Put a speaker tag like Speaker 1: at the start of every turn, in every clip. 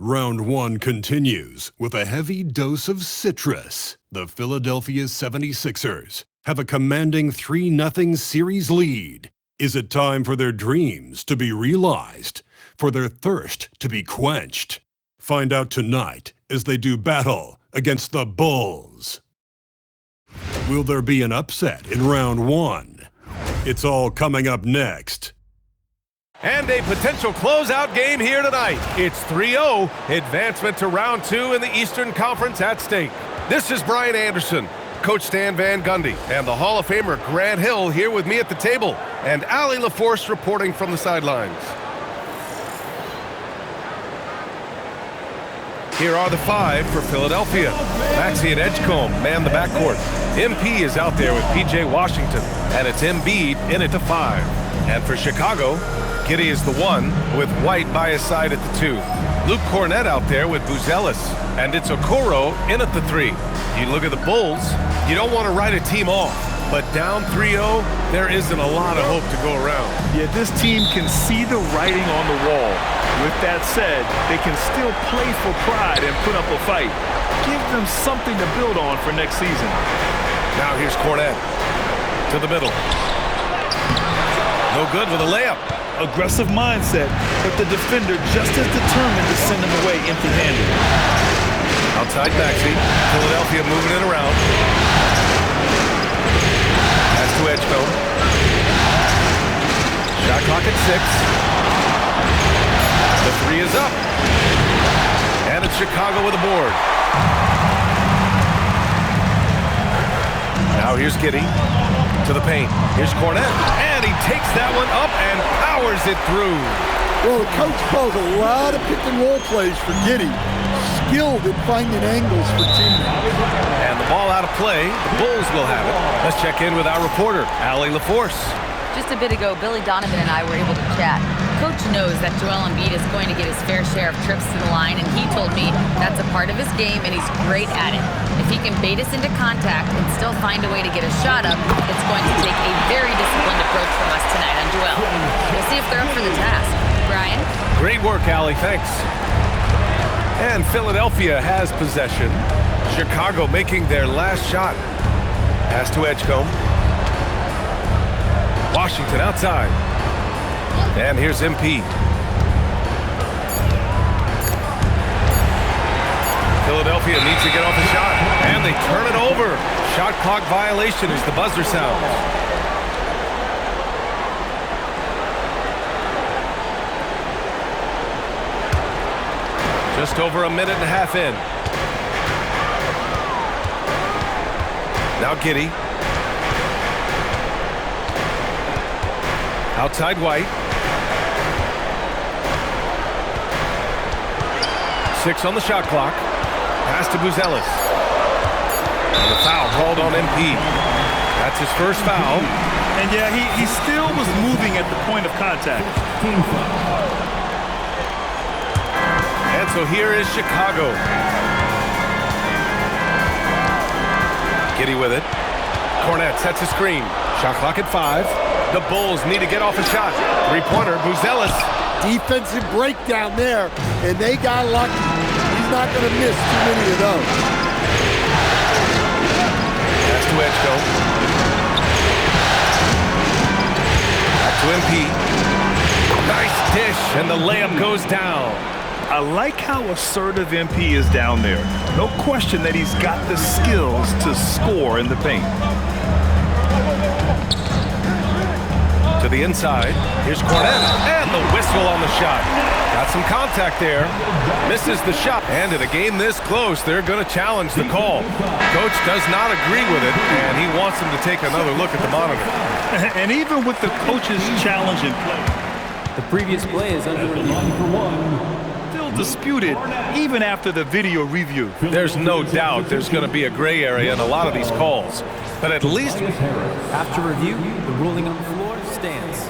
Speaker 1: Round 1 continues with a heavy dose of citrus. The Philadelphia 76ers have a commanding 3-0 series lead. Is it time for their dreams to be realized, for their thirst to be quenched? Find out tonight as they do battle against the Bulls. Will there be an upset in round 1? It's all coming up next.
Speaker 2: And a potential closeout game here tonight. It's 3-0, advancement to round 2 in the Eastern Conference at stake. This is Brian Anderson, Coach Stan Van Gundy, and the Hall of Famer Grant Hill here with me at the table, and Allie LaForce reporting from the sidelines. Here are the 5 for Philadelphia. Maxey and Edgecombe man the backcourt. MP is out there with P.J. Washington, and it's Embiid in at the 5. And for Chicago, Giddey is the 1 with White by his side at the 2. Luke Cornett out there with Buzelis, and it's Okoro in at the 3. You look at the Bulls, you don't want to write a team off, but down 3-0, there isn't a lot of hope to go around.
Speaker 3: Yeah, this team can see the writing on the wall. With that said, they can still play for pride and put up a fight. Give them something to build on for next season.
Speaker 2: Now here's Cornett to the middle. No good with a layup.
Speaker 3: Aggressive mindset, but the defender just as determined to send him away empty-handed.
Speaker 2: Outside Maxey, Philadelphia moving it around. Pass to Edgecombe. Shot clock at 6. The 3 is up. And it's Chicago with a board. Now here's Giddey to the paint. Here's Cornett. And he takes that one up and powers it through.
Speaker 4: Well, the coach calls a lot of pick-and-roll plays for Giddey. Skilled at finding angles for teammates.
Speaker 2: And the ball out of play. The Bulls will have it. Let's check in with our reporter, Allie LaForce.
Speaker 5: Just a bit ago, Billy Donovan and I were able to chat. Coach knows that Joel Embiid is going to get his fair share of trips to the line, and he told me that's a part of his game, and he's great at it. If he can bait us into contact and still find a way to get a shot up, it's going to take a very disciplined approach from us tonight on Joel. We'll see if they're up for the task. Brian?
Speaker 2: Great work, Allie. Thanks. And Philadelphia has possession. Chicago making their last shot. Pass to Edgecombe. Washington outside. And here's MP. Philadelphia needs to get off a shot. And they turn it over. Shot clock violation as the buzzer sounds. Just over a minute and a half in. Now Giddey. Outside White. 6 on the shot clock. Pass to Buzelis. And the foul called on MP. That's his first foul.
Speaker 3: And yeah, he still was moving at the point of contact.
Speaker 2: And so here is Chicago. Giddey with it. Cornett sets a screen. Shot clock at 5. The Bulls need to get off a shot. 3-pointer, Buzelis.
Speaker 4: Defensive breakdown there, and they got lucky. He's not going to miss too many of those.
Speaker 2: Pass to Edgecombe. Back to MP. Nice dish, and the layup goes down.
Speaker 3: I like how assertive MP is down there. No question that he's got the skills to score in the paint. To the inside. Here's Cornett. And the whistle on the shot. Got some contact there. Misses the shot. And in a game this close, they're going to challenge the call. Coach does not agree with it, and he wants him to take another look at the monitor. And even with the coach's challenge in play,
Speaker 6: the previous play is under review for 1.
Speaker 3: Still disputed even after the video review.
Speaker 2: There's no doubt there's going to be a gray area in a lot of these calls. But at least
Speaker 6: after review, the ruling on the floor stands.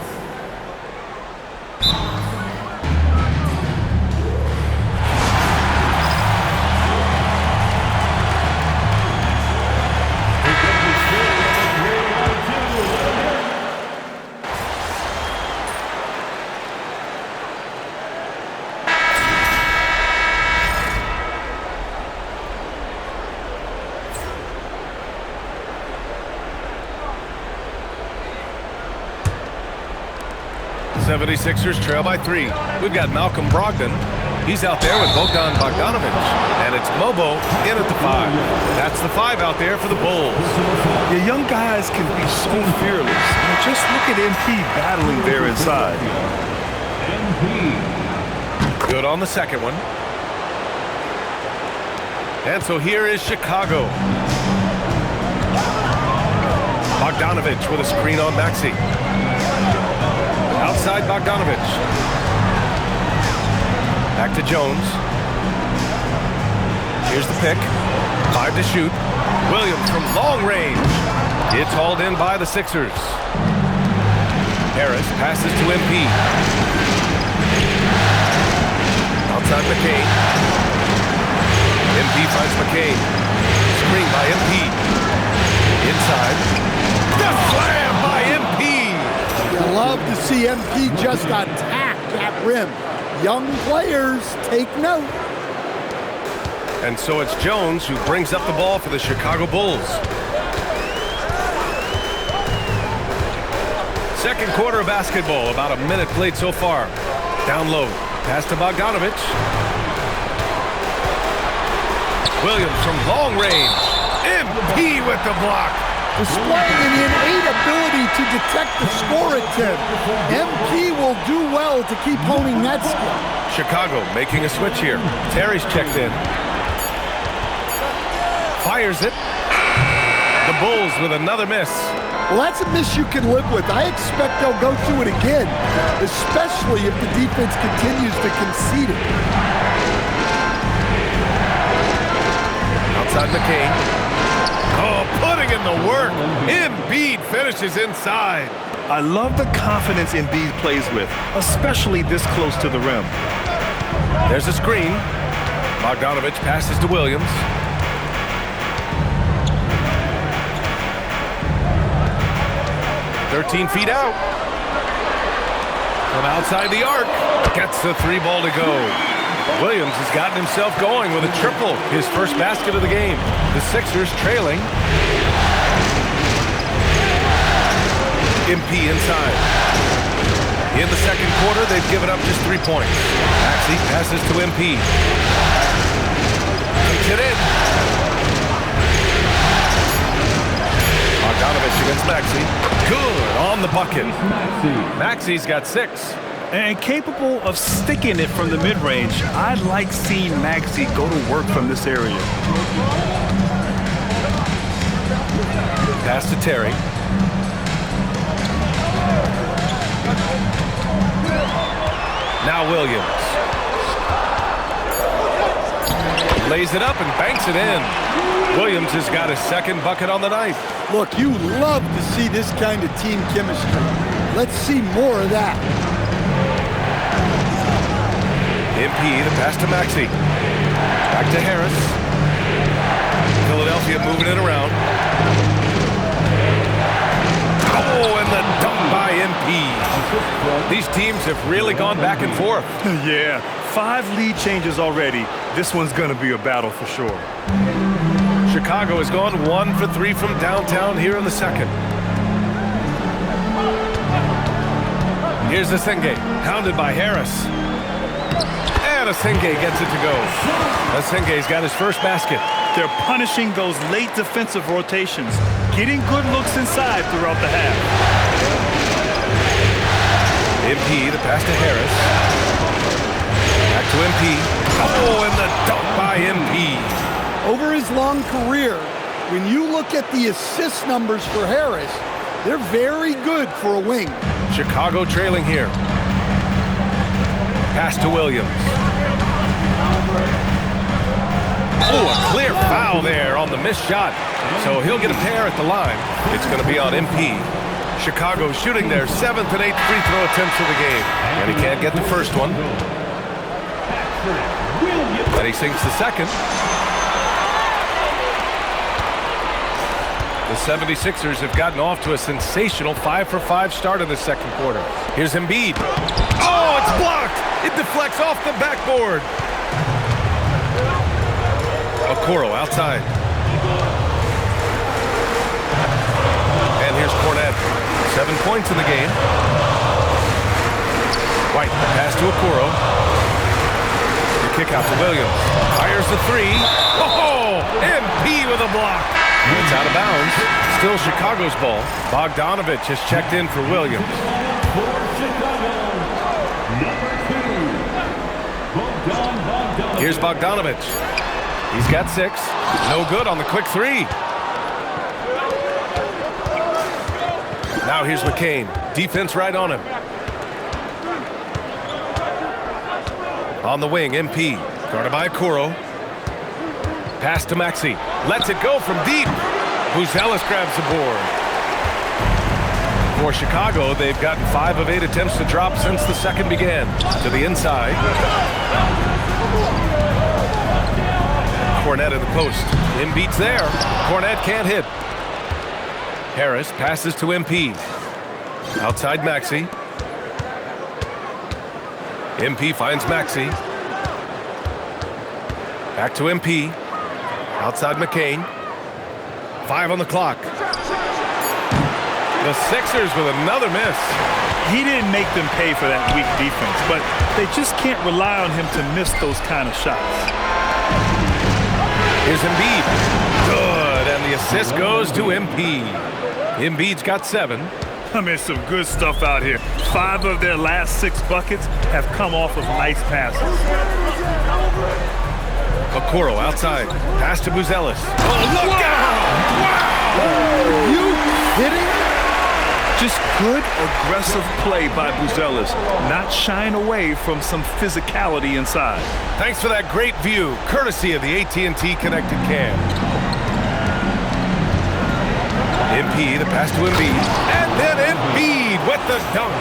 Speaker 2: 76ers trail by 3. We've got Malcolm Brogdon. He's out there with Bogdan Bogdanovic. And it's Mobo in at the 5. That's the 5 out there for the Bulls.
Speaker 3: The young guys can be so fearless. Just look at MP battling there inside.
Speaker 2: Good on the second one. And so here is Chicago. Bogdanovic with a screen on Maxey. Outside Bogdanovic. Back to Jones. Here's the pick. 5 to shoot. Williams from long range. It's hauled in by the Sixers. Harris passes to MP. Outside McCain. MP finds McCain. Screen by MP. Inside. The slam by MP!
Speaker 4: You love to see MP just attack that rim. Young players, take note.
Speaker 2: And so it's Jones who brings up the ball for the Chicago Bulls. Second quarter of basketball, about a minute played so far. Down low, pass to Bogdanovic. Williams from long range. MP with the block.
Speaker 4: Displaying an innate ability to detect the score attempt. MP will do well to keep honing that skill.
Speaker 2: Chicago making a switch here. Terry's checked in. Fires it. The Bulls with another miss.
Speaker 4: Well, that's a miss you can live with. I expect they'll go through it again, especially if the defense continues to concede it.
Speaker 2: Outside McCain. Oh, putting in the work. Embiid finishes inside.
Speaker 3: I love the confidence Embiid plays with, especially this close to the rim.
Speaker 2: There's a screen. Bogdanovic passes to Williams. "13 feet out. From outside the arc. Gets the 3 ball to go. Williams has gotten himself going with a triple, his first basket of the game. The Sixers trailing. MP inside. In the second quarter, they've given up just 3 points. Maxey passes to MP. Takes it in. Bogdanovic against Maxey. Good on the bucket. Maxey's got 6.
Speaker 3: And capable of sticking it from the mid-range. I like seeing Maxey go to work from this area.
Speaker 2: Pass to Terry. Now Williams. Lays it up and banks it in. Williams has got his second bucket on the night.
Speaker 4: Look, you love to see this kind of team chemistry. Let's see more of that.
Speaker 2: MP, the pass to Maxey. Back to Harris. Philadelphia moving it around. Oh, and the dunk by MP. These teams have really gone back and forth.
Speaker 3: Yeah, 5 lead changes already. This one's going to be a battle for sure.
Speaker 2: Chicago has gone 1 for 3 from downtown here in the second. Here's Asenge, hounded by Harris. And Asenge gets it to go. Asenge's got his first basket.
Speaker 3: They're punishing those late defensive rotations, getting good looks inside throughout the half.
Speaker 2: MP, the pass to Harris. Back to MP. Oh, and the dunk by MP.
Speaker 4: Over his long career, when you look at the assist numbers for Harris, they're very good for a wing.
Speaker 2: Chicago trailing here. Pass to Williams. Oh, a clear foul there on the missed shot. So he'll get a pair at the line. It's going to be on MP. Chicago shooting their 7th and 8th free throw attempts of the game. And he can't get the first one. And he sinks the second. The 76ers have gotten off to a sensational 5 for 5 start in the second quarter. Here's Embiid. Oh, it's blocked! It deflects off the backboard. Okoro outside. And here's Cornette. 7 points in the game. White, pass to Okoro. The kick out to Williams. Fires the three. Oh, MP with a block. It's out of bounds. Still Chicago's ball. Bogdanovich has checked in for Williams. Here's Bogdanovich. He's got 6. No good on the quick three. Now here's McCain. Defense right on him. On the wing, MP. Guarded by Okoro. Pass to Maxey. Lets it go from deep. Buzelis grabs the board. For Chicago, they've gotten 5 of 8 attempts to drop since the second began. To the inside. Cornette in the post. Embiid's there. Cornette can't hit. Harris passes to MP. Outside Maxey. MP finds Maxey. Back to MP. Outside McCain. 5 on the clock. The Sixers with another miss.
Speaker 3: He didn't make them pay for that weak defense, but they just can't rely on him to miss those kind of shots.
Speaker 2: Here's Embiid. Good, and the assist goes to Embiid. Embiid's got 7.
Speaker 3: I mean, some good stuff out here. 5 of their last 6 buckets have come off of nice passes.
Speaker 2: Okoro outside. Pass to Buzelis. Oh, look out! Wow!
Speaker 4: Are you kidding?
Speaker 3: Just good, aggressive play by Buzelis, not shying away from some physicality inside.
Speaker 2: Thanks for that great view, courtesy of the AT&T Connected Cam. MP, the pass to Embiid, and then Embiid with the dunk.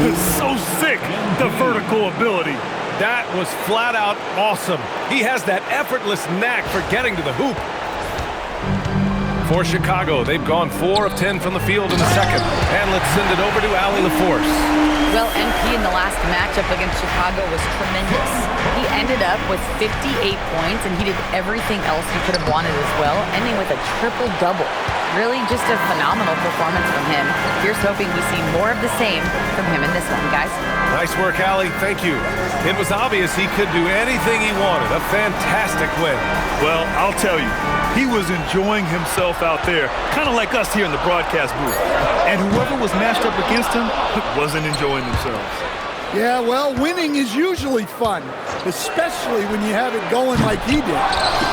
Speaker 3: It's so sick, the vertical ability.
Speaker 2: That was flat out awesome. He has that effortless knack for getting to the hoop. For Chicago, they've gone 4 of 10 from the field in the second. And let's send it over to Allie LaForce.
Speaker 5: Well, MP in the last matchup against Chicago was tremendous. He ended up with 58 points, and he did everything else he could have wanted as well, ending with a triple-double. Really just a phenomenal performance from him. Here's hoping we see more of the same from him in this one, guys.
Speaker 2: Nice work, Allie. Thank you. It was obvious he could do anything he wanted. A fantastic win.
Speaker 3: Well, I'll tell you, he was enjoying himself out there, kind of like us here in the broadcast booth. And whoever was matched up against him wasn't enjoying themselves.
Speaker 4: Yeah, well, winning is usually fun, especially when you have it going like he did.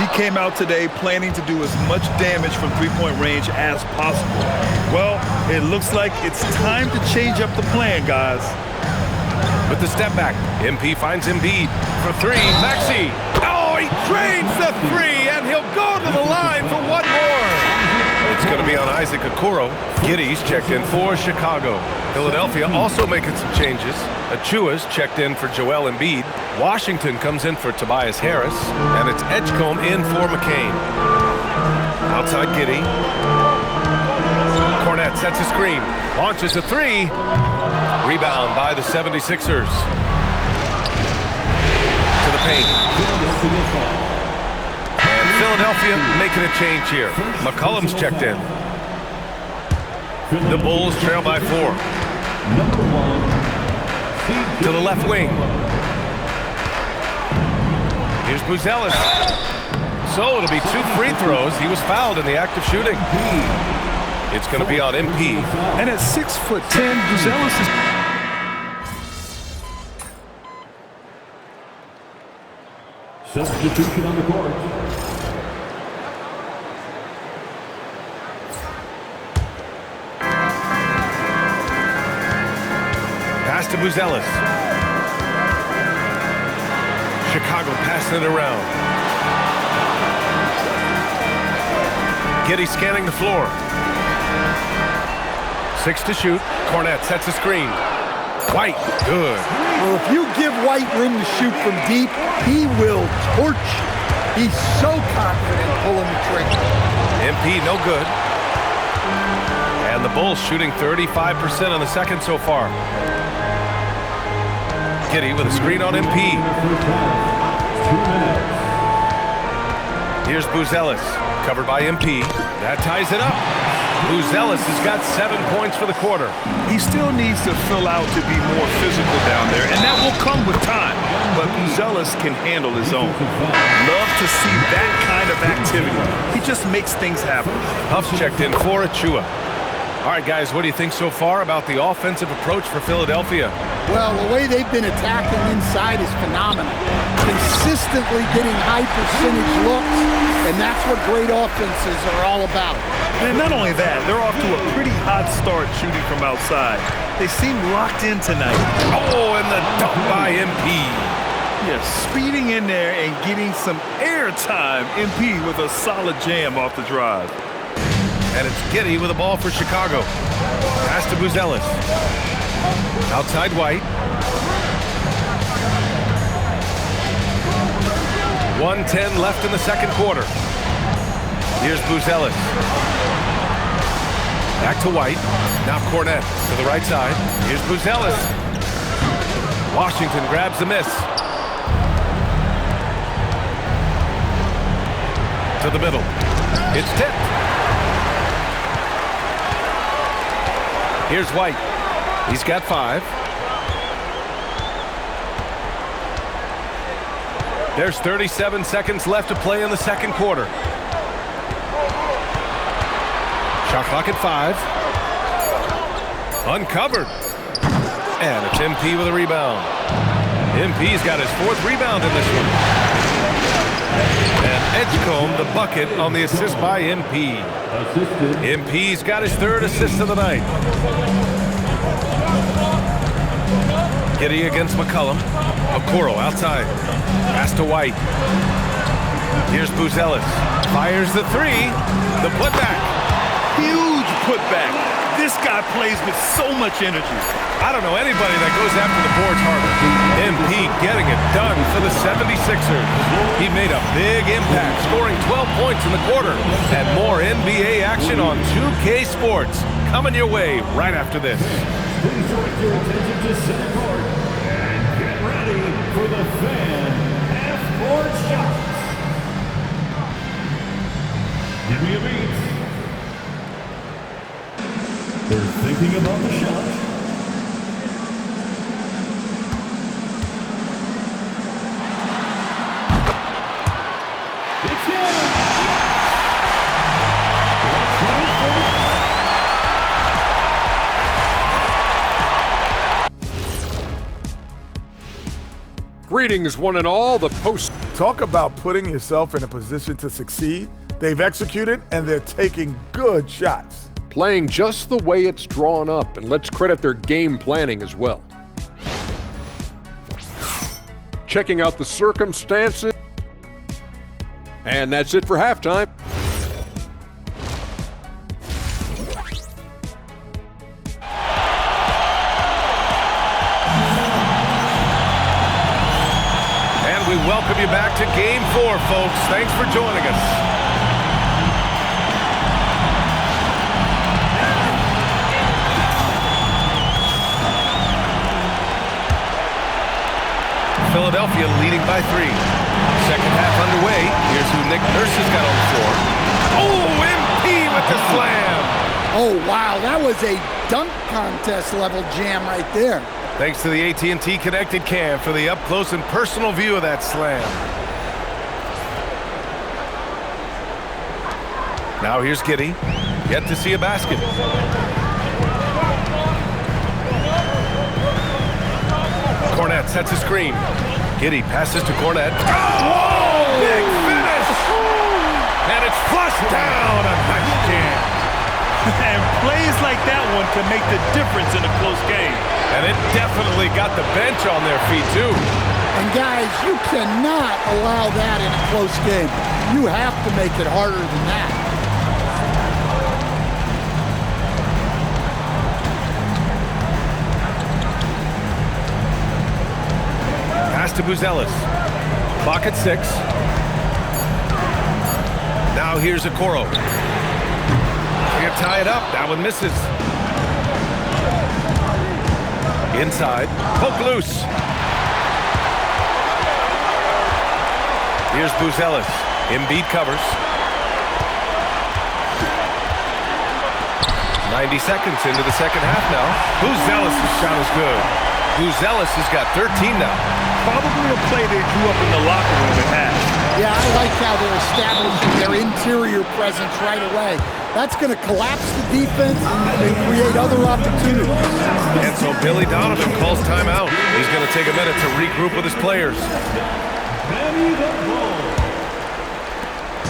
Speaker 3: He came out today planning to do as much damage from three-point range as possible. Well, it looks like it's time to change up the plan, guys.
Speaker 2: With the step back, MP finds Embiid for 3. Maxey. Oh, he drains the 3, and he'll go to the line for one more. It's going to be on Isaac Okoro. Giddey's checked in for Chicago. Philadelphia also making some changes. Achua's checked in for Joel Embiid. Washington comes in for Tobias Harris. And it's Edgecombe in for McCain. Outside Giddey. Cornette sets a screen. Launches a 3. Rebound by the 76ers. To the paint. And Philadelphia making a change here. McCollum's checked in. The Bulls trail by 4. To the left wing. Here's Buzelis. So it'll be 2 free throws. He was fouled in the act of shooting. It's going to be on MP.
Speaker 3: And at 6'10", Buzelis is...
Speaker 6: Substitution on the court.
Speaker 2: Pass to Buzelis. Chicago passing it around. Giddey scanning the floor. 6 to shoot. Cornette sets a screen. White, good.
Speaker 4: Well, if you give White room to shoot from deep, he will torch you. He's so confident pulling the trigger.
Speaker 2: MP, no good. And the Bulls shooting 35% on the second so far. Giddey with a screen on MP. Here's Boozelis, covered by MP. That ties it up. Boozelis has got 7 points for the quarter.
Speaker 3: He still needs to fill out to be more physical down there, and that will come with time. But Boozelis can handle his own. Love to see that kind of activity. He just makes things happen.
Speaker 2: Huff's checked in for Achua. All right, guys, what do you think so far about the offensive approach for Philadelphia?
Speaker 4: Well, the way they've been attacking inside is phenomenal. Consistently getting high percentage looks, and that's what great offenses are all about.
Speaker 3: And not only that, they're off to a pretty hot start shooting from outside. They seem locked in tonight.
Speaker 2: Oh, and the dunk by MP.
Speaker 3: Yeah, speeding in there and getting some air time. MP with a solid jam off the drive.
Speaker 2: And it's Giddey with the ball for Chicago. Pass to Boozelis. Outside White. 1:10 left in the second quarter. Here's Boozelis. Back to White. Now Cornette to the right side. Here's Boozelis. Washington grabs the miss. To the middle. It's tipped. Here's White. He's got 5. There's 37 seconds left to play in the second quarter. Shot clock at 5. Uncovered. And it's MP with a rebound. MP's got his 4th rebound in this one. And Edgecombe the bucket on the assist by MP. MP's got his 3rd assist of the night. Giddey against McCollum. Okoro outside. Pass to White. Here's Boozelis. Fires the 3. The putback.
Speaker 3: Huge putback. This guy plays with so much energy.
Speaker 2: I don't know anybody that goes after the boards harder. MP getting it done for the 76ers. He made a big impact, scoring 12 points in the quarter. And more NBA action on 2K Sports. Coming your way right after this.
Speaker 6: Please direct your attention to center court and get ready for the fan half-court shots. Give me a beat. They're thinking about the shot. It's good.
Speaker 7: Greetings, one and all. The post.
Speaker 8: Talk about putting yourself in a position to succeed. They've executed, and they're taking good shots.
Speaker 7: Playing just the way it's drawn up, and let's credit their game planning as well. Checking out the circumstances. And that's it for halftime.
Speaker 2: We welcome you back to Game 4, folks. Thanks for joining us. Philadelphia leading by 3. Second half underway. Here's who Nick Nurse has got on the floor. Oh, MP with the slam.
Speaker 4: Oh, wow, that was a dunk contest level jam right there.
Speaker 2: Thanks to the AT&T Connected Cam for the up-close and personal view of that slam. Now here's Giddey. Yet to see a basket. Cornette sets a screen. Giddey passes to Cornette. Oh! Big finish! And it's flushed down. A nice jam.
Speaker 3: And plays like that one can make the difference in a close game.
Speaker 2: And it definitely got the bench on their feet, too.
Speaker 4: And guys, you cannot allow that in a close game. You have to make it harder than that.
Speaker 2: Pass to Boozelis. Clock at 6. Now here's Okoro. They're gonna tie it up. That one misses. Inside. Poke loose. Here's Boozelis. Embiid covers. 90 seconds into the second half now. Boozelis' shot is good. Boozelis has got 13 now.
Speaker 3: Probably a play they drew up in the locker room and had.
Speaker 4: Yeah, I like how they're establishing their interior presence right away. That's going to collapse the defense and create other opportunities.
Speaker 2: And so Billy Donovan calls timeout. He's going to take a minute to regroup with his players.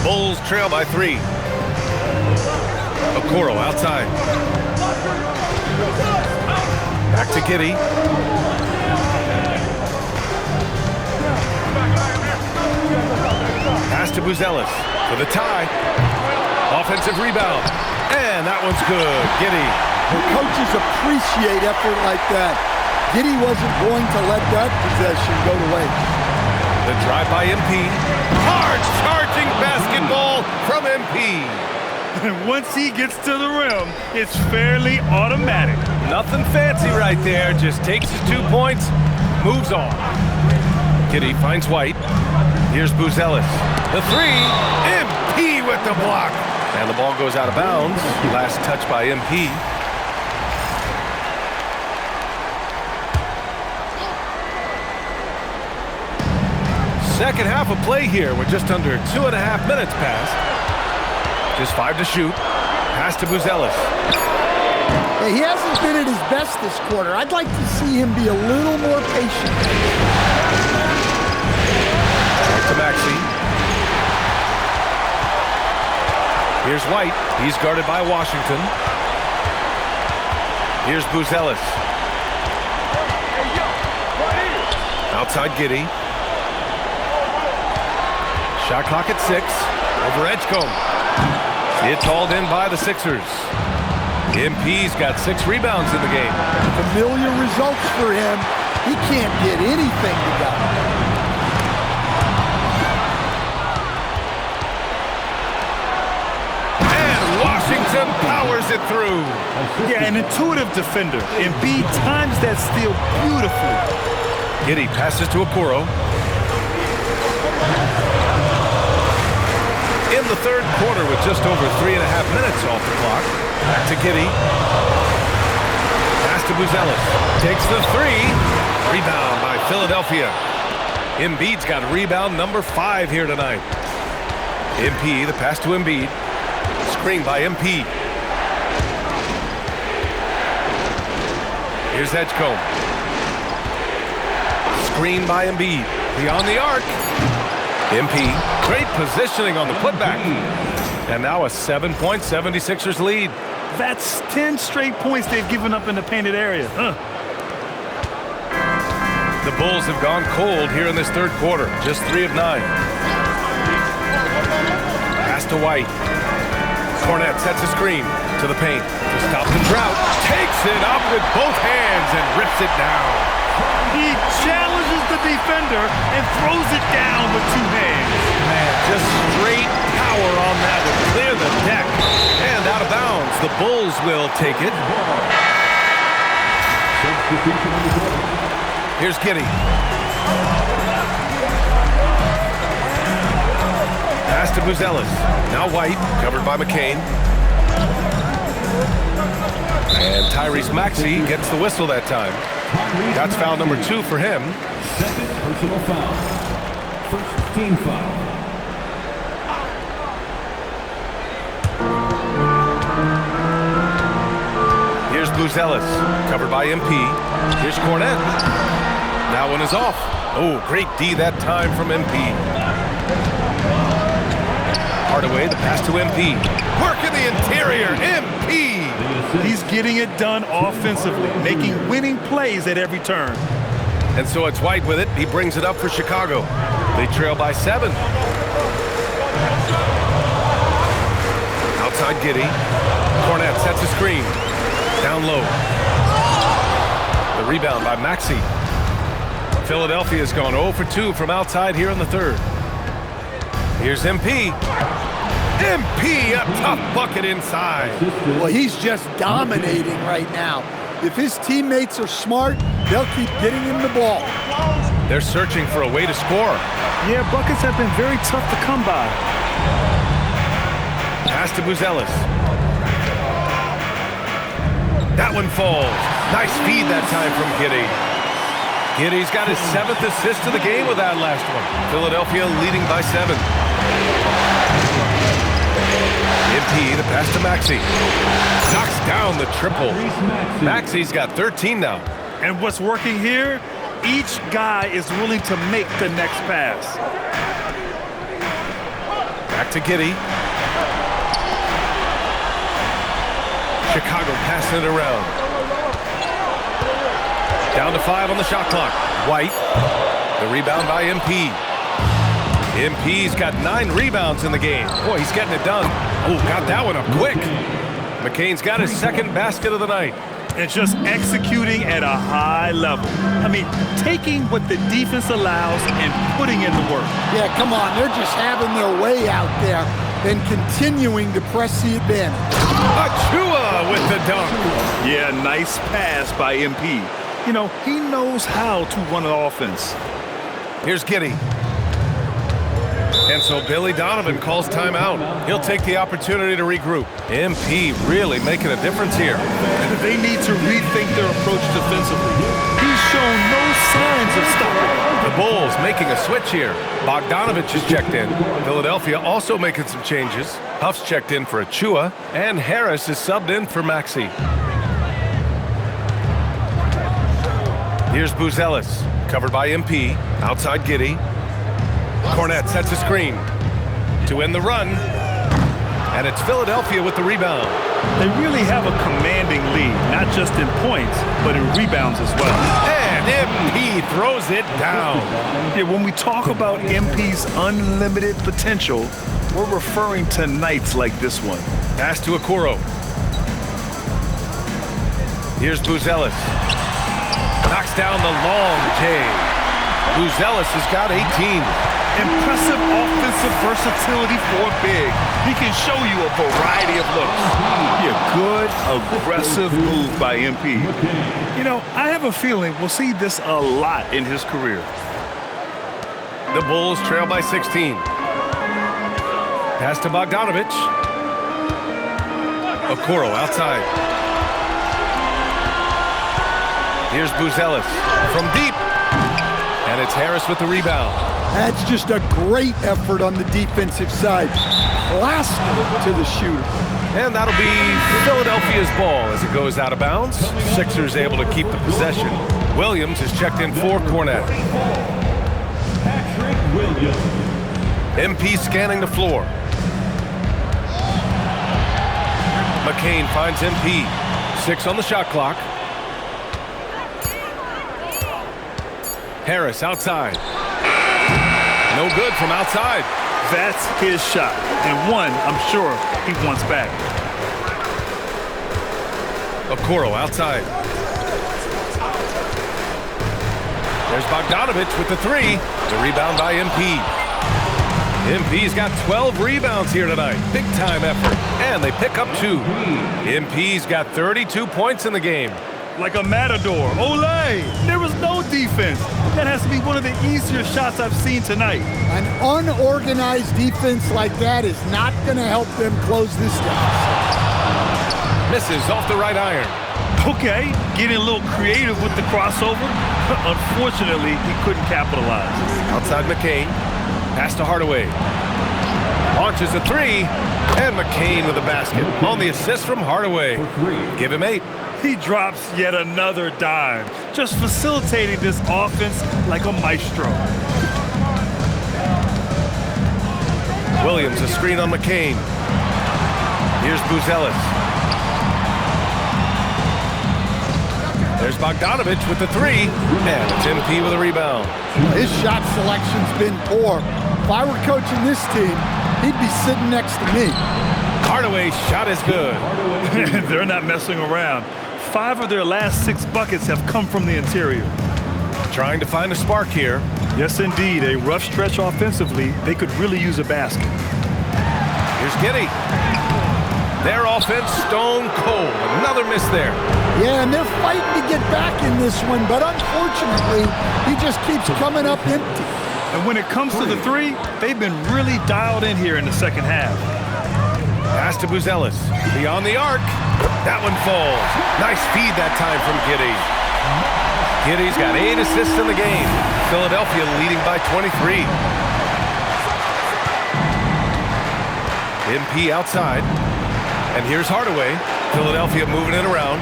Speaker 2: Bulls trail by 3. Okoro outside. Back to Giddey. Pass to Boozelis for the tie. Offensive rebound. And that one's good. Giddey.
Speaker 4: The coaches appreciate effort like that. Giddey wasn't going to let that possession go to waste.
Speaker 2: The drive by MP. Hard charging basketball from MP.
Speaker 3: And once he gets to the rim, it's fairly automatic.
Speaker 2: Nothing fancy right there. Just takes his 2 points, moves on. Giddey finds White. Here's Boozelis. The 3. MP with the block. And the ball goes out of bounds. Last touch by MP. Second half of play here with just under 2.5 minutes passed. Just 5 to shoot. Pass to Boozelis.
Speaker 4: Hey, he hasn't been at his best this quarter. I'd like to see him be a little more patient.
Speaker 2: Back to Maxey. Here's White. He's guarded by Washington. Here's Boozelis. Outside Giddey. Shot clock at 6. Over Edgecombe. It's hauled in by the Sixers. MP's got 6 rebounds in the game.
Speaker 4: Familiar results for him. He can't get anything together.
Speaker 2: And Washington powers it through.
Speaker 3: Yeah, an intuitive defender. Embiid times that steal beautifully.
Speaker 2: Giddey passes to Okoro. In the third quarter with just over 3.5 minutes off the clock. Back to Giddey. Pass to Boozelis. Takes the 3. Rebound by Philadelphia. Embiid's got rebound number 5 here tonight. MP, the pass to Embiid. Screen by MP. Here's Edgecombe. Screen by Embiid. Beyond the arc. MP, great positioning on the putback. And now a 7-point 76ers lead.
Speaker 3: That's 10 straight points they've given up in the painted area.
Speaker 2: The Bulls have gone cold here in this third quarter. Just 3 of 9. Pass to White. Cornette sets a screen to the paint to stop the drought. Takes it up with both hands and rips it down.
Speaker 3: He challenges the defender and throws it down with 2 hands.
Speaker 2: Man, just straight power on that to clear the deck. And out of bounds, the Bulls will take it. Here's Giddey. Pass to Boozelis. Now White, covered by McCain. And Tyrese Maxey gets the whistle that time. That's foul number 2 for him.
Speaker 6: Second personal foul. First team foul.
Speaker 2: Here's Boozelis, covered by MP. Here's Cornette. That one is off. Oh, great D that time from MP. Hardaway, the pass to MP. Work in the interior, MP!
Speaker 3: He's getting it done offensively, making winning plays at every turn.
Speaker 2: And so it's White with it. He brings it up for Chicago. They trail by 7. Outside Giddey. Cornette sets a screen. Down low. The rebound by Maxey. Philadelphia's gone 0 for 2 from outside here in the third. Here's MP. MP, a tough bucket inside.
Speaker 4: Well, he's just dominating right now. If his teammates are smart, they'll keep getting him the ball.
Speaker 2: They're searching for a way to score.
Speaker 3: Yeah, buckets have been very tough to come by.
Speaker 2: Pass to Boozelis. That one falls. Nice feed that time from Giddey. Giddey's got his 7th assist of the game with that last one. Philadelphia leading by 7. MP, the pass to Maxey. Knocks down the triple. Maxey's got 13 now.
Speaker 3: And what's working here? Each guy is willing to make the next pass.
Speaker 2: Back to Giddey. Chicago passing it around. Down to 5 on the shot clock. White. The rebound by MP. MP's got 9 rebounds in the game. Boy, he's getting it done. Oh, got that one up quick. McCain's got his 2nd basket of the night.
Speaker 3: And just executing at a high level. I mean, taking what the defense allows and putting in the work.
Speaker 4: Yeah, come on. They're just having their way out there and continuing to press the advantage.
Speaker 2: Achua with the dunk.
Speaker 3: Yeah, nice pass by MP. You know, he knows how to run an offense.
Speaker 2: Here's Giddey. And so Billy Donovan calls timeout. He'll take the opportunity to regroup. MP really making a difference here.
Speaker 3: They need to rethink their approach defensively. He's shown no signs of stopping.
Speaker 2: The Bulls making a switch here. Bogdanovich is checked in. Philadelphia also making some changes. Huff's checked in for Achua, and Harris is subbed in for Maxey. Here's Boozelis, covered by MP, outside Giddey. Cornette sets a screen to end the run, and it's Philadelphia with the rebound.
Speaker 3: They really have a commanding lead, not just in points, but in rebounds as well.
Speaker 2: And MP throws it down.
Speaker 3: Yeah, when we talk about MP's unlimited potential, we're referring to nights like this one.
Speaker 2: Pass to Okoro. Here's Boozelis. Knocks down the long J. Boozelis has got 18.
Speaker 3: Impressive offensive versatility for a big. He can show you a variety of looks. Yeah, good, aggressive move by MP. You know, I have a feeling we'll see this a lot in his career.
Speaker 2: The Bulls trail by 16. Pass to Bogdanovich. Okoro outside. Here's Boozelis from deep. And it's Harris with the rebound.
Speaker 4: That's just a great effort on the defensive side. Classic to the shooter.
Speaker 2: And that'll be Philadelphia's ball as it goes out of bounds. Sixers able to keep the possession. Williams is checked in for Cornette. MP scanning the floor. McCain finds MP. 6 on the shot clock. Harris outside. No good from outside.
Speaker 3: That's his shot, and one I'm sure he wants back.
Speaker 2: Okoro outside. There's Bogdanovich with the 3. The rebound by MP. MP's got 12 rebounds here tonight. Big time effort, and they pick up 2. MP's got 32 points in the game.
Speaker 3: Like a matador. Olay! There was no defense. That has to be one of the easier shots I've seen tonight.
Speaker 4: An unorganized defense like that is not going to help them close this deficit.
Speaker 2: Misses off the right iron.
Speaker 3: Okay, getting a little creative with the crossover. Unfortunately, he couldn't capitalize.
Speaker 2: Outside McCain. Pass to Hardaway. Launches a 3. And McCain with the basket. On the assist from Hardaway. Give him 8.
Speaker 3: He drops yet another dime, just facilitating this offense like a maestro.
Speaker 2: Williams, a screen on McCain. Here's Boozelis. There's Bogdanovich with the 3. And it's MP with a rebound.
Speaker 4: His shot selection's been poor. If I were coaching this team, he'd be sitting next to me.
Speaker 2: Hardaway's shot is good.
Speaker 3: They're not messing around. 5 of their last 6 buckets have come from the interior.
Speaker 2: Trying to find a spark here.
Speaker 3: Yes, indeed. A rough stretch offensively. They could really use a basket.
Speaker 2: Here's Giddey. Their offense stone cold. Another miss there.
Speaker 4: Yeah, and they're fighting to get back in this one, but unfortunately, he just keeps coming up empty.
Speaker 9: And when it comes to the three, they've been really dialed in here in the second half.
Speaker 2: Pass to Boozelis. Beyond the arc. That one falls. Nice feed that time from Giddy. Giddy's got 8 assists in the game. Philadelphia leading by 23. MP outside. And here's Hardaway. Philadelphia moving it around.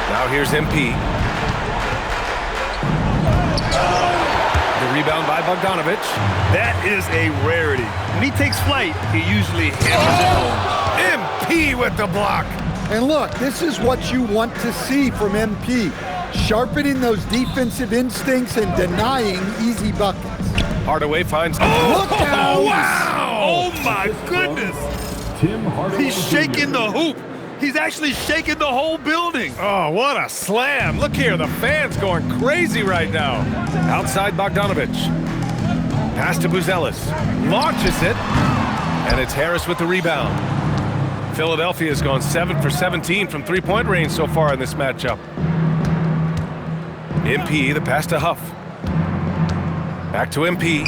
Speaker 2: Now here's MP. The rebound by Bogdanovich.
Speaker 9: That is a rarity. When he takes flight, he usually hammers it home.
Speaker 2: MP with the block.
Speaker 4: And look, this is what you want to see from MP. Sharpening those defensive instincts and denying easy buckets.
Speaker 2: Hardaway finds...
Speaker 4: Look out!
Speaker 2: Wow!
Speaker 9: Oh, my goodness. He's shaking the hoop. He's actually shaking the whole building.
Speaker 2: Oh, what a slam. Look here, the fans going crazy right now. Outside Bogdanovich. Pass to Boozelis. Launches it. And it's Harris with the rebound. Philadelphia's gone 7 for 17 from three-point range so far in this matchup. MP, the pass to Huff. Back to MP.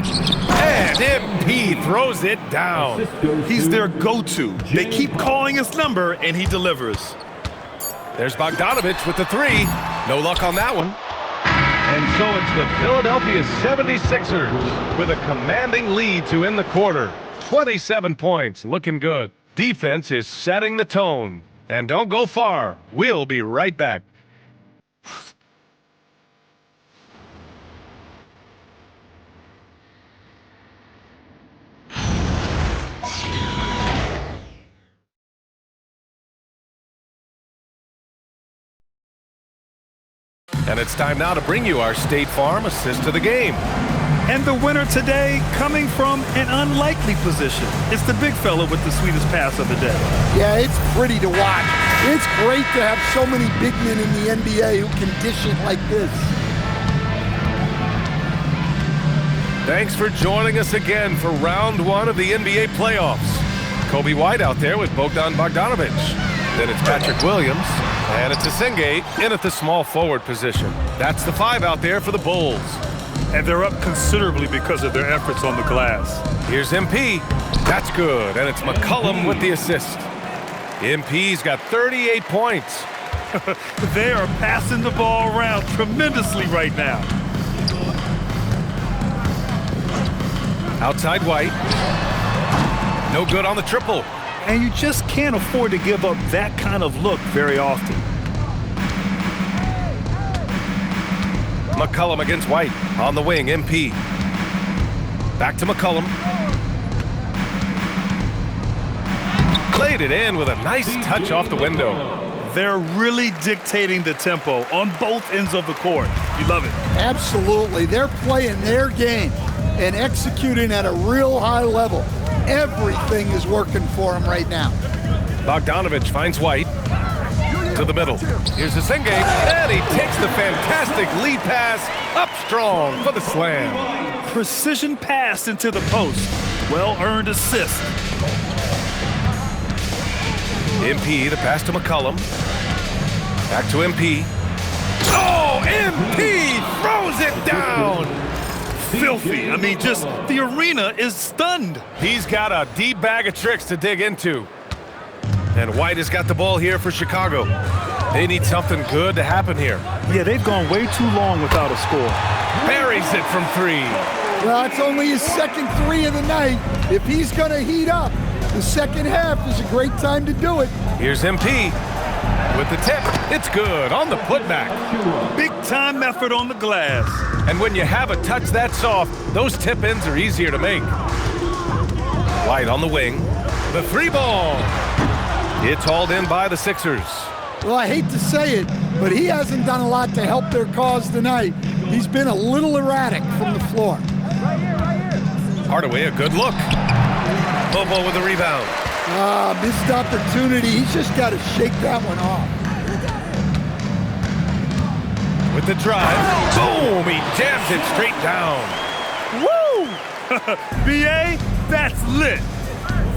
Speaker 2: And MP throws it down.
Speaker 9: He's their go-to. They keep calling his number, and he delivers.
Speaker 2: There's Bogdanovich with the three. No luck on that one.
Speaker 3: And so it's the Philadelphia 76ers with a commanding lead to end the quarter. 27 points, looking good. Defense is setting the tone. And don't go far. We'll be right back.
Speaker 2: And it's time now to bring you our State Farm assist of the game.
Speaker 9: And the winner today coming from an unlikely position. It's the big fella with the sweetest pass of the day.
Speaker 4: Yeah, it's pretty to watch. It's great to have so many big men in the NBA who can dish it like this.
Speaker 2: Thanks for joining us again for round 1 of the NBA playoffs. Kobe White out there with Bogdan Bogdanovich. Then it's Patrick Williams. And it's Asenge in at the small forward position. That's the 5 out there for the Bulls.
Speaker 9: And they're up considerably because of their efforts on the glass.
Speaker 2: Here's MP. That's good. And it's McCollum with the assist. MP's got 38 points.
Speaker 9: They are passing the ball around tremendously right now.
Speaker 2: Outside White. No good on the triple.
Speaker 9: And you just can't afford to give up that kind of look very often.
Speaker 2: McCollum against White. On the wing, MP. Back to McCollum. Played it in with a nice touch off the window.
Speaker 9: They're really dictating the tempo on both ends of the court. You love it.
Speaker 4: Absolutely. They're playing their game and executing at a real high level. Everything is working for him right now.
Speaker 2: Bogdanovich finds White. To the middle. Here's Asenge, and he takes the fantastic lead pass up strong for the slam.
Speaker 9: Precision pass into the post. Well-earned assist.
Speaker 2: MP, the pass to McCollum. Back to MP. Oh, MP throws it down.
Speaker 9: Filthy. I mean, just the arena is stunned.
Speaker 2: He's got a deep bag of tricks to dig into. And White has got the ball here for Chicago. They need something good to happen here.
Speaker 9: Yeah, they've gone way too long without a score.
Speaker 2: Buries it from 3.
Speaker 4: Well, it's only his second 3 of the night. If he's going to heat up, the second half is a great time to do it.
Speaker 2: Here's MP with the tip. It's good on the putback.
Speaker 9: Big-time effort on the glass.
Speaker 2: And when you have a touch that soft, those tip-ins are easier to make. White on the wing. The 3 ball. It's hauled in by the Sixers.
Speaker 4: Well, I hate to say it, but he hasn't done a lot to help their cause tonight. He's been a little erratic from the floor.
Speaker 2: Hardaway, a good look. Bobo with the rebound.
Speaker 4: Missed opportunity. He's just got to shake that one off.
Speaker 2: With the drive. Boom! He jams it straight down.
Speaker 9: Woo! BA, that's lit.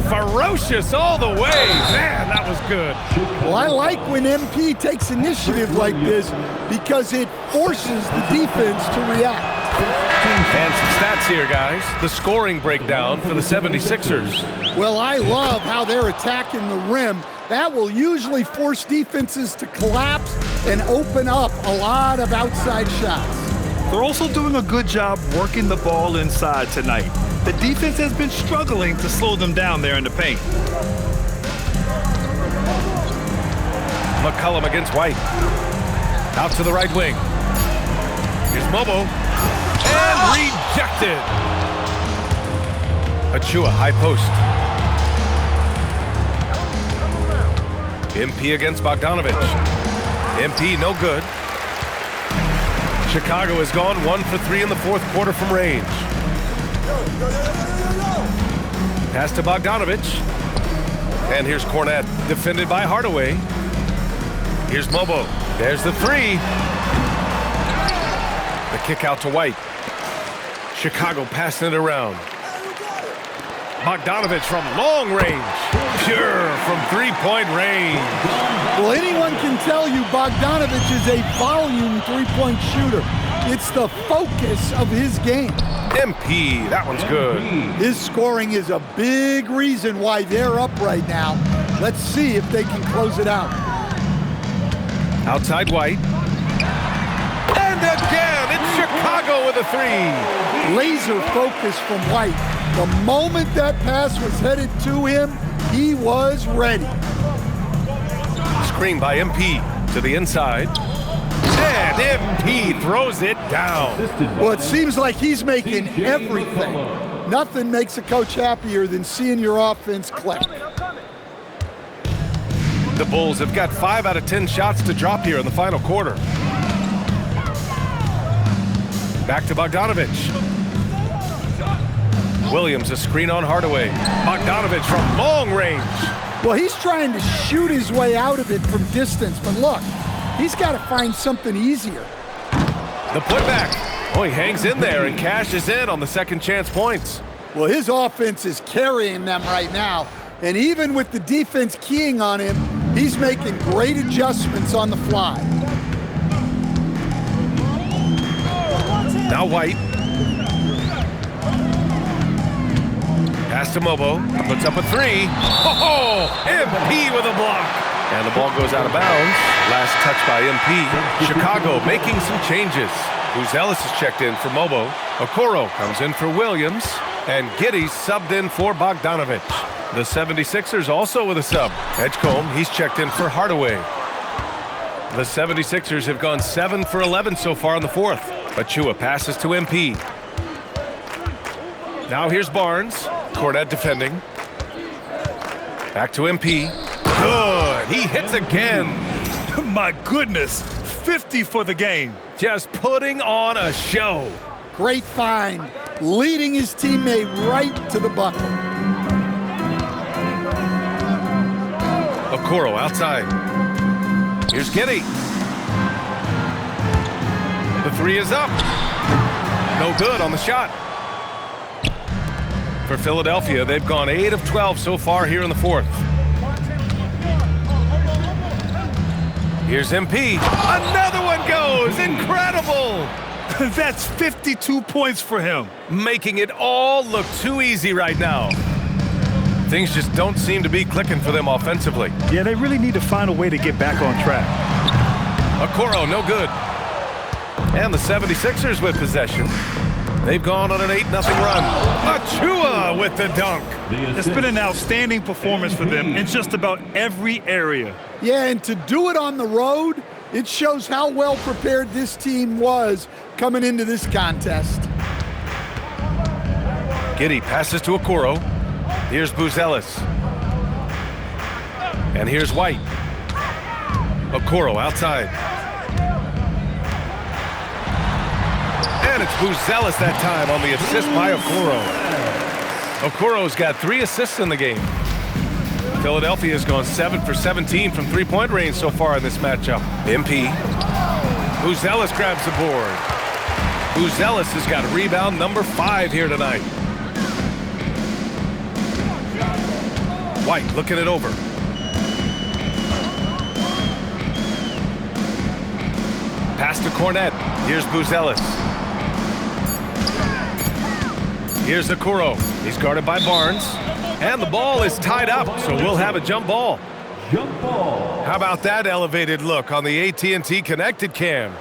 Speaker 2: Ferocious all the way. Man, that was good.
Speaker 4: Well, I like when MP takes initiative like this because it forces the defense to react.
Speaker 2: And some stats here, guys. The scoring breakdown for the 76ers.
Speaker 4: Well, I love how they're attacking the rim. That will usually force defenses to collapse and open up a lot of outside shots.
Speaker 9: They're also doing a good job working the ball inside tonight. The defense has been struggling to slow them down there in the paint.
Speaker 2: McCollum against White. Out to the right wing. Here's Mobo. And rejected. Achua, high post. MP against Bogdanovich. MP, no good. Chicago has gone 1 for 3 in the fourth quarter from range. Pass to Bogdanovich. And here's Cornette, defended by Hardaway. Here's Mobo. There's the three. The kick out to White. Chicago passing it around. Bogdanovich from long range. Pure from three-point range.
Speaker 4: Well, anyone can tell you Bogdanovich is a volume three-point shooter. It's the focus of his game.
Speaker 2: MP, that one's good.
Speaker 4: His scoring is a big reason why they're up right now. Let's see if they can close it out.
Speaker 2: Outside White. And again, it's Chicago with a three.
Speaker 4: Laser focus from White. The moment that pass was headed to him, he was ready.
Speaker 2: Screen by MP to the inside. And MP throws it down.
Speaker 4: Well, it seems like he's making everything. Nothing makes a coach happier than seeing your offense click.
Speaker 2: The Bulls have got 5 out of 10 shots to drop here in the final quarter. Back to Bogdanovich. Williams, a screen on Hardaway. Bogdanovich from long range.
Speaker 4: Well, he's trying to shoot his way out of it from distance, but look, he's got to find something easier.
Speaker 2: The putback. Oh, he hangs in there and cashes in on the second chance points.
Speaker 4: Well, his offense is carrying them right now, and even with the defense keying on him, he's making great adjustments on the fly.
Speaker 2: Now White. Pass to Mobo. Puts up a three. Oh, MP with a block. And the ball goes out of bounds. Last touch by MP. Chicago making some changes. Boozelis is checked in for Mobo. Okoro comes in for Williams. And Giddey subbed in for Bogdanovich. The 76ers also with a sub. Edgecombe, he's checked in for Hardaway. The 76ers have gone 7 for 11 so far in the fourth. Achua passes to MP. Now here's Barnes. Cornette defending. Back to MP. Good. He hits again.
Speaker 9: My goodness. 50 for the game.
Speaker 2: Just putting on a show.
Speaker 4: Great find. Leading his teammate right to the bucket.
Speaker 2: Okoro outside. Here's Giddey. The three is up. No good on the shot. For Philadelphia, they've gone 8 of 12 so far here in the fourth. Here's MP. Another one goes. Incredible.
Speaker 9: That's 52 points for him.
Speaker 2: Making it all look too easy right now. Things just don't seem to be clicking for them offensively.
Speaker 9: Yeah, they really need to find a way to get back on track.
Speaker 2: Okoro, no good. And the 76ers with possession. They've gone on an 8-0 run. Achua with the dunk.
Speaker 9: It's been an outstanding performance for them in just about every area.
Speaker 4: Yeah, and to do it on the road, it shows how well prepared this team was coming into this contest.
Speaker 2: Giddey passes to Okoro. Here's Boozelis. And here's White. Okoro outside. And it's Boozelis that time on the assist by Okoro. Okoro's got 3 assists in the game. Philadelphia has gone 7 for 17 from three-point range so far in this matchup. MP. Boozelis grabs the board. Boozelis has got rebound number 5 here tonight. White looking it over. Pass to Cornette. Here's Boozelis. Here's Okoro. He's guarded by Barnes. And the ball is tied up, so we'll have a jump ball.
Speaker 6: Jump ball.
Speaker 2: How about that elevated look on the AT&T connected cam?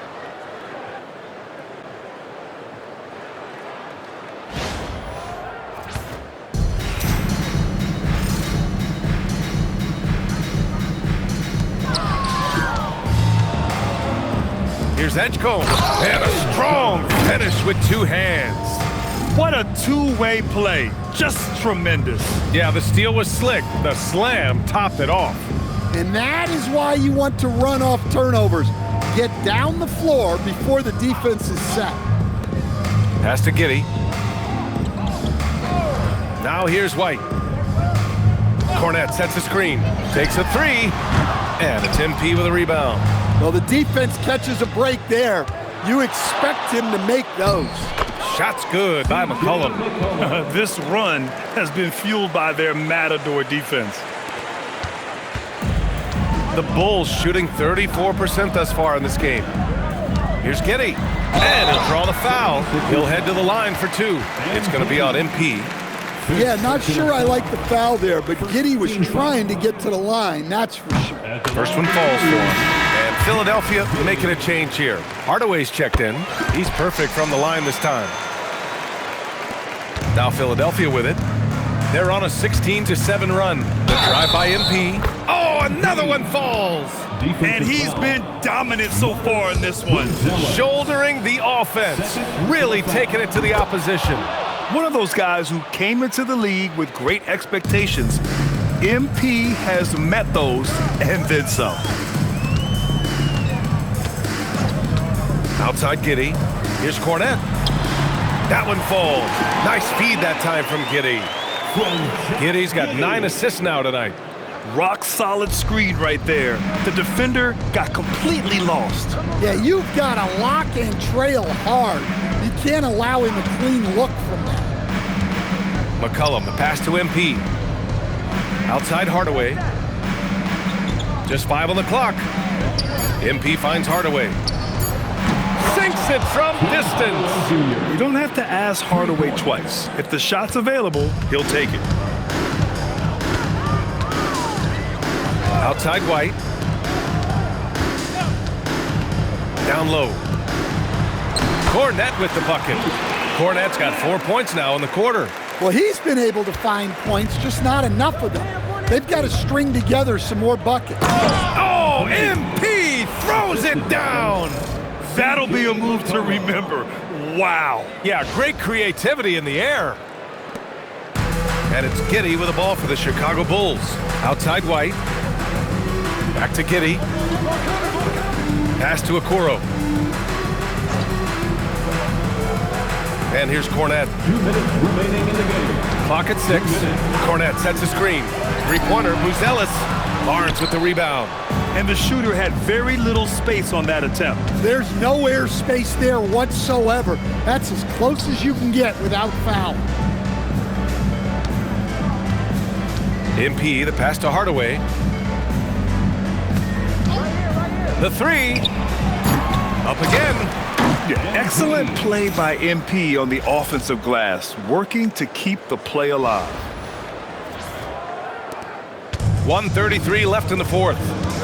Speaker 2: Here's Edgecombe, and a strong finish with two hands.
Speaker 9: What a two-way play. Just tremendous.
Speaker 2: Yeah, the steal was slick. The slam topped it off.
Speaker 4: And that is why you want to run off turnovers. Get down the floor before the defense is set.
Speaker 2: Pass to Giddey. Now here's White. Cornette sets a screen, takes a three, and it's MP with a rebound.
Speaker 4: Well, the defense catches a break there. You expect him to make those.
Speaker 2: Shot's good by McCollum.
Speaker 9: This run has been fueled by their Matador defense.
Speaker 2: The Bulls shooting 34% thus far in this game. Here's Giddey, and he'll draw the foul. He'll head to the line for two. It's going to be on MP.
Speaker 4: Yeah, not sure I like the foul there, but Giddey was trying to get to the line, that's for sure.
Speaker 2: First one falls for him. And Philadelphia making a change here. Hardaway's checked in. He's perfect from the line this time. Now Philadelphia with it. They're on a 16-7 run. The drive by MP. Oh, another one falls.
Speaker 9: And he's been dominant so far in this one.
Speaker 2: Shouldering the offense. Really taking it to the opposition.
Speaker 9: One of those guys who came into the league with great expectations. MP has met those and then some.
Speaker 2: Outside Giddey. Here's Cornette. That one falls. Nice feed that time from Giddey. Giddey's got 9 assists now tonight.
Speaker 9: Rock solid screen right there. The defender got completely lost.
Speaker 4: Yeah, you've got to lock and trail hard. You can't allow him a clean look from that.
Speaker 2: McCollum, the pass to MP. Outside Hardaway. Just 5 on the clock. MP finds Hardaway. Sinks it from distance.
Speaker 9: You don't have to ask Hardaway twice. If the shot's available, he'll take it.
Speaker 2: Outside White. Down low. Cornette with the bucket. Cornette's got 4 points now in the quarter.
Speaker 4: Well, he's been able to find points, just not enough of them. They've got to string together some more buckets.
Speaker 2: Oh, MP throws it down.
Speaker 9: That'll be a move to remember. Wow.
Speaker 2: Yeah, great creativity in the air. And it's Giddey with the ball for the Chicago Bulls. Outside White. Back to Giddey. Pass to Okoro. And here's Cornette.
Speaker 6: 2 minutes remaining in the game.
Speaker 2: Clock at 6. Cornette sets a screen. Three-pointer, Boozelis. Barnes with the rebound.
Speaker 9: And the shooter had very little space on that attempt.
Speaker 4: There's no air space there whatsoever. That's as close as you can get without foul.
Speaker 2: MP, the pass to Hardaway. The three. Up again.
Speaker 9: Excellent play by MP on the offensive glass, working to keep the play alive.
Speaker 2: 1:33 left in the fourth.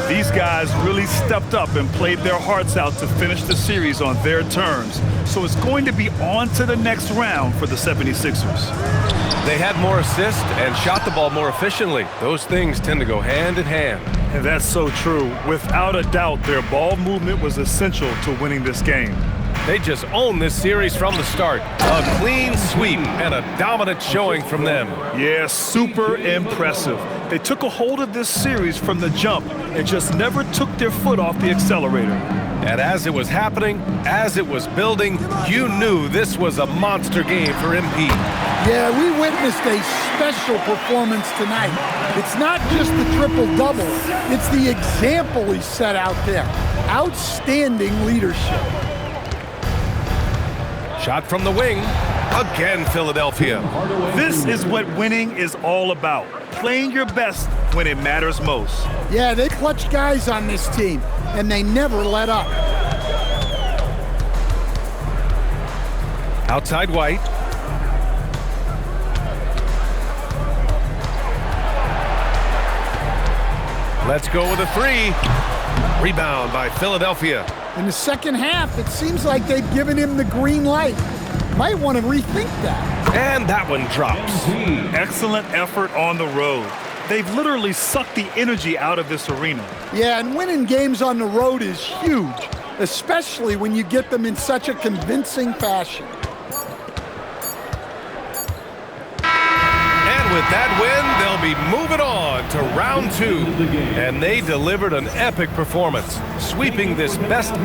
Speaker 9: These guys really stepped up and played their hearts out to finish the series on their terms. So it's going to be on to the next round for the 76ers.
Speaker 2: They had more assists and shot the ball more efficiently. Those things tend to go hand in hand.
Speaker 9: And that's so true. Without a doubt, their ball movement was essential to winning this game.
Speaker 2: They just own this series from the start. A clean sweep and a dominant showing from them.
Speaker 9: Yeah, super impressive. They took a hold of this series from the jump and just never took their foot off the accelerator.
Speaker 2: And as it was happening, as it was building, you knew this was a monster game for MP.
Speaker 4: Yeah, we witnessed a special performance tonight. It's not just the triple-double, it's the example he set out there. Outstanding leadership.
Speaker 2: Shot from the wing. Again, Philadelphia.
Speaker 9: This is what winning is all about. Playing your best when it matters most.
Speaker 4: Yeah, they clutch guys on this team, and they never let up.
Speaker 2: Outside White. Let's go with a three. Rebound by Philadelphia.
Speaker 4: In the second half, it seems like they've given him the green light. Might want to rethink that.
Speaker 2: And that one drops.
Speaker 9: Excellent effort on the road. They've literally sucked the energy out of this arena.
Speaker 4: Yeah, and winning games on the road is huge, especially when you get them in such a convincing fashion.
Speaker 2: With that win, they'll be moving on to round 2. And they delivered an epic performance, sweeping this best